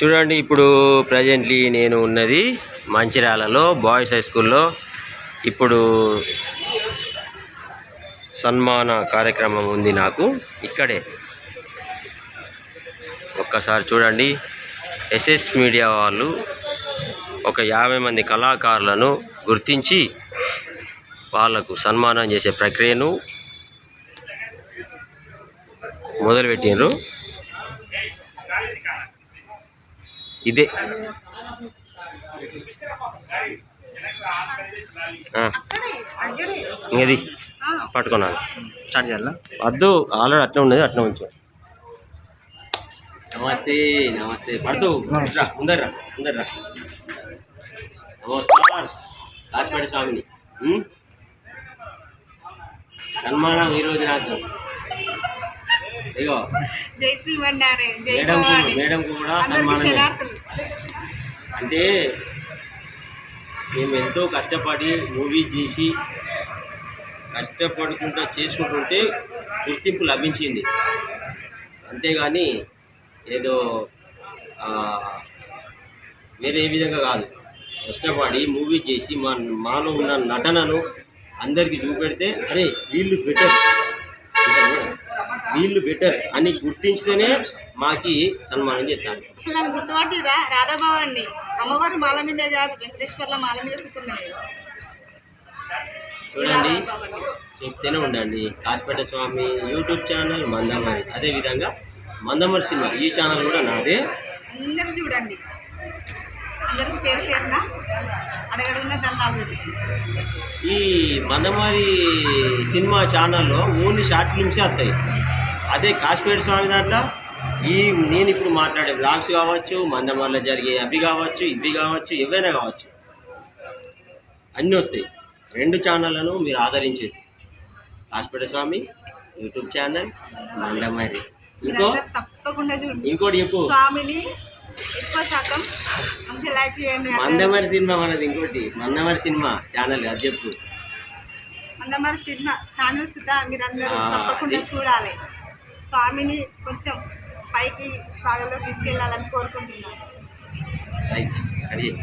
చూడండి, ఇప్పుడు ప్రజెంట్లీ నేను ఉన్నది మంచిర్యాలలో బాయ్స్ హై స్కూల్లో. ఇప్పుడు సన్మాన కార్యక్రమం ఉంది నాకు ఇక్కడే. ఒక్కసారి చూడండి, ఎస్ఎస్ మీడియా వాళ్ళు ఒక 50 మంది కళాకారులను గుర్తించి వాళ్ళకు సన్మానం చేసే ప్రక్రియను మొదలుపెట్టిండ్రు. ఇదే ఇంకది పట్టుకున్నాను. స్టార్ట్ చేయాలా? వద్దు, ఆల్రెడీ అట్లా ఉన్నది, అట్లా ఉంచు. నమస్తే నమస్తే పడుతూ ముందర్రా ముందర్రా. నమస్కారం కాశీపేట స్వామిని. సన్మానం ఈరోజు నాకు. ఇగో మేడం కూడా సన్మానం. అంటే మేము ఎంతో కష్టపడి మూవీ చేసి కష్టపడుకుంటూ చేసుకుంటుంటే గుర్తింపు లభించింది. అంతేగాని ఏదో వేరే విధంగా కాదు. కష్టపడి మూవీ చేసి మాలో ఉన్న నటనను అందరికీ చూపెడితే అరే వీళ్ళు బెటర్ అని గుర్తించితేనే మాకి సన్మానం చేస్తాను. అసలు గుర్తుపట్టిరా? రాధాబాబు అమ్మవారి మాల మీద కాదు, వెంకటేశ్వర్ల మాల మీద సుతున్నాయి. చూడండి, చూస్తూనే ఉండండి. కాశీపేట స్వామి యూట్యూబ్ ఛానల్ మందమరి, అదేవిధంగా మందమరి సినిమా ఈ ఛానల్ కూడా నాదే. అందరూ చూడండి, అందరికి పేరు పేరున అడగడుగున్న దండాలు. ఈ మందమరి సినిమా ఛానల్లో ఓన్లీ షార్ట్ ఫిల్మ్సే వస్తాయి. అదే కాశీపేట స్వామి దాంట్లో నేను ఇప్పుడు మాట్లాడే బ్లాగ్స్ కావచ్చు, మందమరిలో జరిగే అవి కావచ్చు, ఇవి కావచ్చు, ఏవైనా కావచ్చు, అన్నీ వస్తాయి. 2 ఛానళ్లను మీరు ఆదరించేది కాశీపేట స్వామి యూట్యూబ్ ఛానల్, మందమరి. తప్పకుండా చూడండి. ఇంకోటి చెప్పు, స్వామిని ఎక్కువ శాతం మంచి లైక్ చేయండి. మందమరి సినిమా మనది. ఇంకోటి మందమరి సినిమా ఛానల్ అది చెప్పు. మందమరి సినిమా ఛానల్ సుధా మీరందరూ తప్పకుండా చూడాలి. స్వామిని కొంచెం పైకి స్థాయిలో తీసుకెళ్ళాలని కోరుకుంటున్నాను. రైట్, అది